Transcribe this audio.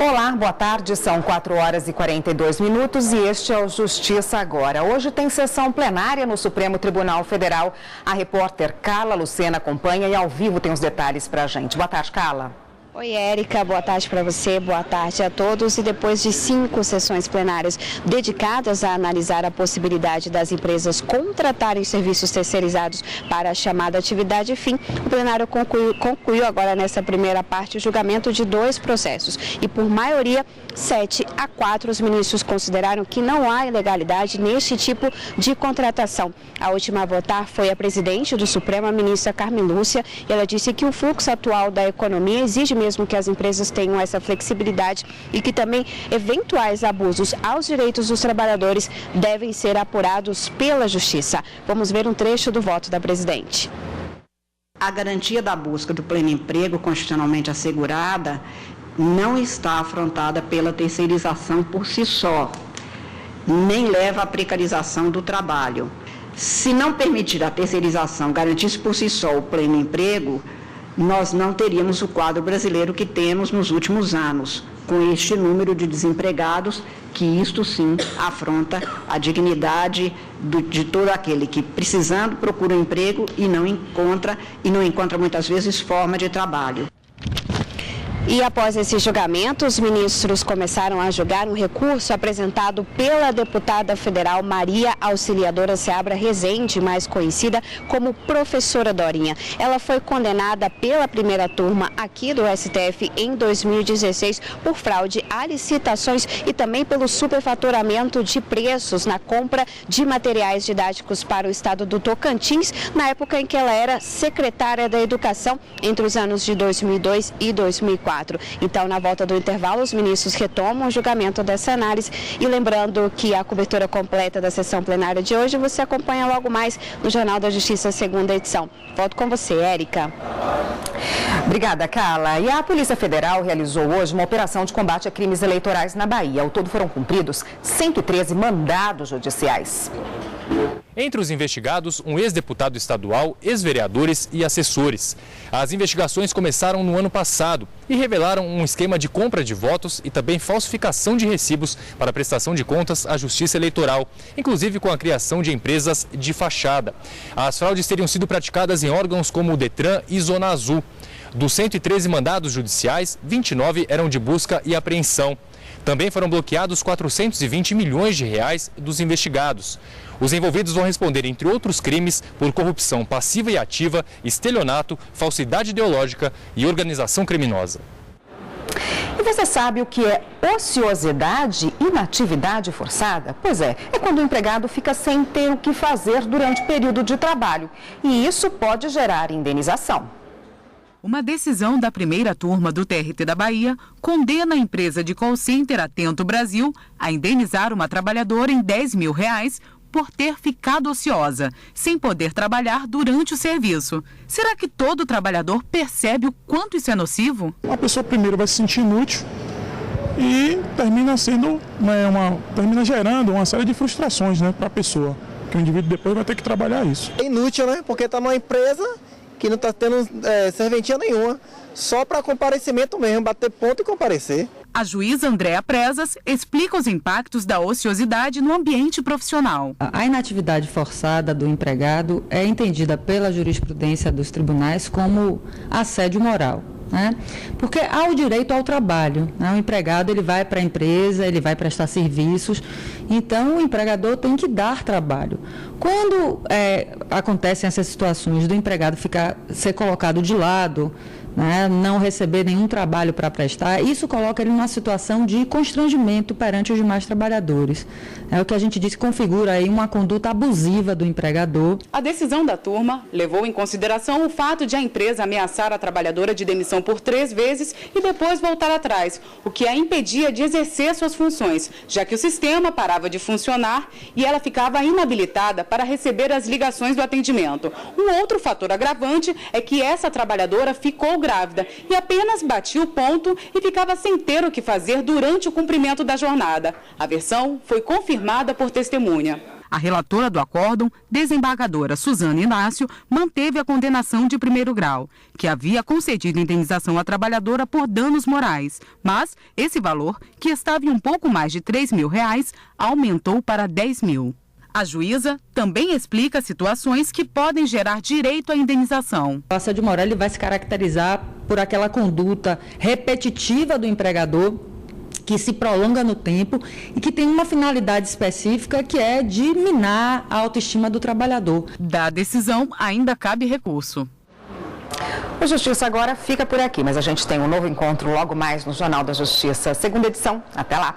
Olá, boa tarde, são 4h42 e este é o Justiça Agora. Hoje tem sessão plenária no Supremo Tribunal Federal. A repórter Carla Lucena acompanha e ao vivo tem os detalhes pra gente. Boa tarde, Carla. Oi, Érica, boa tarde para você, boa tarde a todos. E depois de 5 sessões plenárias dedicadas a analisar a possibilidade das empresas contratarem serviços terceirizados para a chamada atividade fim, o plenário concluiu agora nessa primeira parte o julgamento de 2 processos. E por maioria, 7-4, os ministros consideraram que não há ilegalidade neste tipo de contratação. A última a votar foi a presidente do Supremo, a ministra Carmen Lúcia, e ela disse que o fluxo atual da economia exige mesmo que as empresas tenham essa flexibilidade e que também eventuais abusos aos direitos dos trabalhadores devem ser apurados pela Justiça. Vamos ver um trecho do voto da presidente. A garantia da busca do pleno emprego constitucionalmente assegurada não está afrontada pela terceirização por si só, nem leva à precarização do trabalho. Se não permitir a terceirização garantisse por si só o pleno emprego, nós não teríamos o quadro brasileiro que temos nos últimos anos, com este número de desempregados, que isto sim afronta a dignidade de todo aquele que, precisando, procura um emprego e não encontra muitas vezes forma de trabalho. E após esse julgamento, os ministros começaram a julgar um recurso apresentado pela deputada federal Maria Auxiliadora Seabra Rezende, mais conhecida como Professora Dorinha. Ela foi condenada pela primeira turma aqui do STF em 2016 por fraude a licitações e também pelo superfaturamento de preços na compra de materiais didáticos para o estado do Tocantins, na época em que ela era secretária da Educação, entre os anos de 2002 e 2004. Então, na volta do intervalo, os ministros retomam o julgamento dessa análise e lembrando que a cobertura completa da sessão plenária de hoje você acompanha logo mais no Jornal da Justiça, segunda edição. Volto com você, Érica. Obrigada, Carla. E a Polícia Federal realizou hoje uma operação de combate a crimes eleitorais na Bahia. Ao todo foram cumpridos 113 mandados judiciais. Entre os investigados, um ex-deputado estadual, ex-vereadores e assessores. As investigações começaram no ano passado e revelaram um esquema de compra de votos e também falsificação de recibos para prestação de contas à Justiça Eleitoral, inclusive com a criação de empresas de fachada. As fraudes teriam sido praticadas em órgãos como o Detran e Zona Azul. Dos 113 mandados judiciais, 29 eram de busca e apreensão. Também foram bloqueados 420 milhões de reais dos investigados. Os envolvidos vão responder, entre outros crimes, por corrupção passiva e ativa, estelionato, falsidade ideológica e organização criminosa. E você sabe o que é ociosidade e inatividade forçada? Pois é quando o empregado fica sem ter o que fazer durante o período de trabalho. E isso pode gerar indenização. Uma decisão da primeira turma do TRT da Bahia condena a empresa de call center Atento Brasil a indenizar uma trabalhadora em R$10 mil por ter ficado ociosa, sem poder trabalhar durante o serviço. Será que todo trabalhador percebe o quanto isso é nocivo? A pessoa primeiro vai se sentir inútil e termina gerando uma série de frustrações, para a pessoa, que o indivíduo depois vai ter que trabalhar isso. É inútil, porque está numa empresa que não está tendo serventia nenhuma, só para comparecimento mesmo, bater ponto e comparecer. A juíza Andréa Presas explica os impactos da ociosidade no ambiente profissional. A inatividade forçada do empregado é entendida pela jurisprudência dos tribunais como assédio moral. Porque há o direito ao trabalho. O empregado ele vai para a empresa, ele vai prestar serviços, então o empregador tem que dar trabalho. Quando acontecem essas situações do empregado ser colocado de lado, não receber nenhum trabalho para prestar, isso coloca ele numa situação de constrangimento perante os demais trabalhadores. É o que a gente diz que configura aí uma conduta abusiva do empregador. A decisão da turma levou em consideração o fato de a empresa ameaçar a trabalhadora de demissão por 3 vezes e depois voltar atrás, o que a impedia de exercer suas funções, já que o sistema parava de funcionar e ela ficava inabilitada para receber as ligações do atendimento. Um outro fator agravante é que essa trabalhadora ficou grávida e apenas batia o ponto e ficava sem ter o que fazer durante o cumprimento da jornada. A versão foi confirmada por testemunha. A relatora do acórdão, desembargadora Suzana Inácio, manteve a condenação de primeiro grau, que havia concedido indenização à trabalhadora por danos morais. Mas esse valor, que estava em um pouco mais de R$ 3.000, aumentou para R$ 10.000. A juíza também explica situações que podem gerar direito à indenização. O assédio moral ele vai se caracterizar por aquela conduta repetitiva do empregador, que se prolonga no tempo e que tem uma finalidade específica, que é de minar a autoestima do trabalhador. Da decisão ainda cabe recurso. O Justiça Agora fica por aqui, mas a gente tem um novo encontro logo mais no Jornal da Justiça, segunda edição. Até lá!